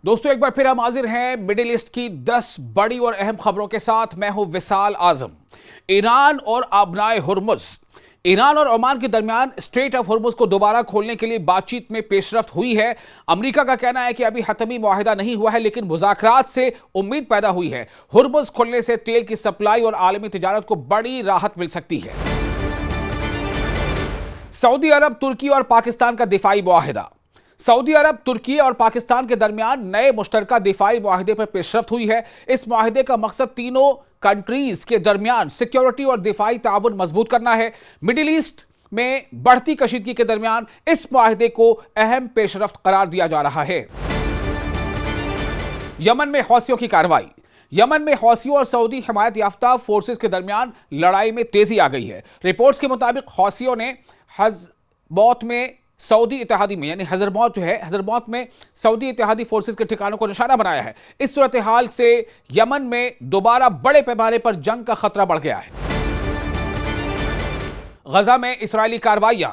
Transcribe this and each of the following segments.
दोस्तों एक बार फिर हम हाजिर हैं मिडिल ईस्ट की 10 बड़ी और अहम खबरों के साथ। मैं हूं विशाल आजम। ईरान और आबनाए हुर्मुज, ईरान और ओमान के दरमियान स्ट्रेट ऑफ हुर्मुज को दोबारा खोलने के लिए बातचीत में पेशरफ्त हुई है। अमेरिका का कहना है कि अभी हतमी मुआहिदा नहीं हुआ है, लेकिन मुज़ाकरात से उम्मीद पैदा हुई है। हुर्मुज खोलने से तेल की सप्लाई और आलमी तिजारत को बड़ी राहत मिल सकती है। सऊदी अरब, तुर्की और पाकिस्तान का दिफाई मुआहिदा। सऊदी अरब, तुर्की और पाकिस्तान के दरमियान नए मुश्तरका दिफाई मुआहिदे पर पेशरफ्त हुई है। इस मुआहिदे का मकसद तीनों कंट्रीज के दरमियान सिक्योरिटी और दिफाई ताउन मजबूत करना है। मिडिल ईस्ट में बढ़ती कशीदगी के दरमियान इस मुआहिदे को अहम पेशरफ्त करार दिया जा रहा है। यमन में हौसियों की कार्रवाई। यमन में हौसियों और सऊदी हिमायत याफ्ता फोर्सेस के दरमियान लड़ाई में तेजी आ गई है। रिपोर्ट्स के मुताबिक हौसियों ने हज़रमौत में सऊदी इत्तेहादी में यानी हज़रमौत में सऊदी इत्तेहादी फोर्सेस के ठिकानों को निशाना बनाया है। इस सूरत हाल से यमन में दोबारा बड़े पैमाने पर जंग का खतरा बढ़ गया है। गजा में इस्राएली कार्रवाइयां।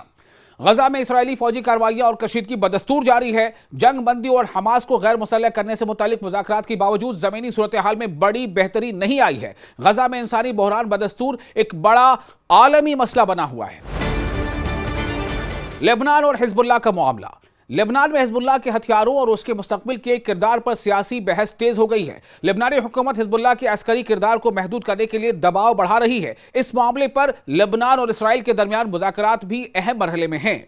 गजा में इस्राएली फौजी कार्रवाइयां और कशीदगी बदस्तूर जारी है। जंग बंदी और हमास को गैर मुसल्लह करने से मुतालिक मुज़ाकरात के बावजूद जमीनी सूरत हाल में बड़ी बेहतरी नहीं आई है। गजा में इंसानी बहरान बदस्तूर एक बड़ा आलमी मसला बना हुआ है। लेबनान और हिजबुल्लाह का मामला। लेबनान में हिजबुल्लाह के हथियारों और उसके मुस्तकबिल के किरदार पर सियासी बहस तेज हो गई है। लेबनानी हुकूमत हिजबुल्लाह के अस्करी किरदार को महदूद करने के लिए दबाव बढ़ा रही है। इस मामले पर लेबनान और इसराइल के दरमियान मुज़ाकरात भी अहम मरहले में हैं।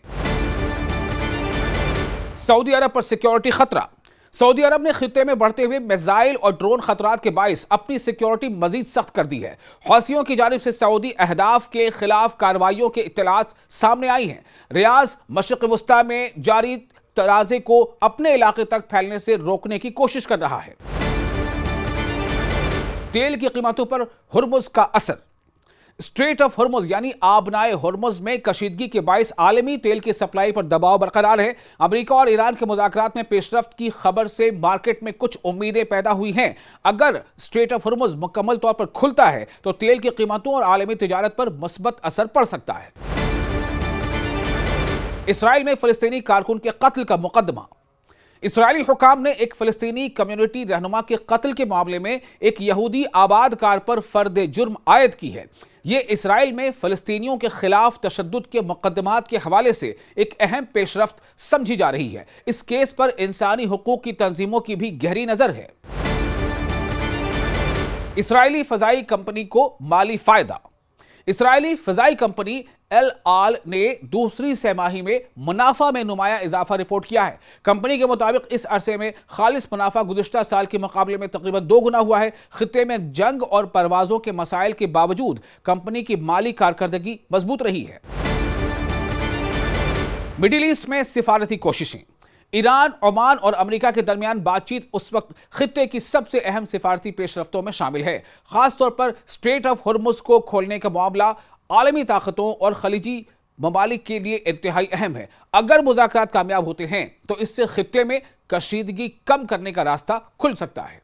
सऊदी अरब पर सिक्योरिटी खतरा। सऊदी अरब ने खित्ते में बढ़ते हुए मिसाइल और ड्रोन खतरात के बाइस अपनी सिक्योरिटी मजीद सख्त कर दी है। हौसियों की जानिब से सऊदी अहदाफ के खिलाफ कार्रवाइयों के इत्तलात सामने आई हैं। रियाज मशरिक़ वस्ता में जारी तनाज़े को अपने इलाके तक फैलने से रोकने की कोशिश कर रहा है। तेल की कीमतों पर हुर्मुज का असर। स्ट्रेट ऑफ हुर्मुज यानी आबनाए हुर्मुज में कशीदगी के बाइस आलमी तेल की सप्लाई पर दबाव बरकरार है। अमेरिका और ईरान के मुज़ाकरात में पेशरफ्त की खबर से मार्केट में कुछ उम्मीदें पैदा हुई हैं। अगर स्ट्रेट ऑफ हुर्मुज मुकम्मल तौर पर खुलता है तो तेल की कीमतों और आलमी तिजारत पर मुस्बत असर पड़ सकता है। इसराइल में फ़लस्तीनी कारकुन के कत्ल का मुकदमा। इसराइली हुकाम ने एक फ़लस्तीनी कम्युनिटी रहनुमा के कत्ल के मामले में एक यहूदी आबादकार पर फर्द जुर्म आयद की है। यह इसराइल में फ़लस्तीनियों के खिलाफ तशद्दुद के मुकदमात के हवाले से एक अहम पेशरफ्त समझी जा रही है। इस केस पर इंसानी हुकूक की तंजीमों की भी गहरी नजर है। इसराइली फ़ज़ाई कंपनी को माली फ़ायदा। इसराइली फ़ज़ाई कंपनी एल आल ने दूसरी सहमाही में मुनाफा में नुमाया इजाफा रिपोर्ट किया है। कंपनी के मुताबिक इस अरसे में खालिस मुनाफा गुज़िश्ता साल के मुकाबले में तकरीबन 2 गुना हुआ है। खित्ते में जंग और परवाजों के मसाइल के बावजूद कंपनी की माली कारकर्दगी मजबूत रही है। मिडिल ईस्ट में सिफारती कोशिशें। ईरान, ओमान और अमेरिका के दरमियान बातचीत उस वक्त खित्ते की सबसे अहम सिफारती पेशरफ्तों में शामिल है। खासतौर पर स्ट्रेट ऑफ हुर्मुज को खोलने का मामला आलमी ताकतों और खलीजी ममालिक के लिए इंतहाई अहम है। अगर मुज़ाकरात कामयाब होते हैं तो इससे खित्ते में कशीदगी कम करने का रास्ता खुल सकता है।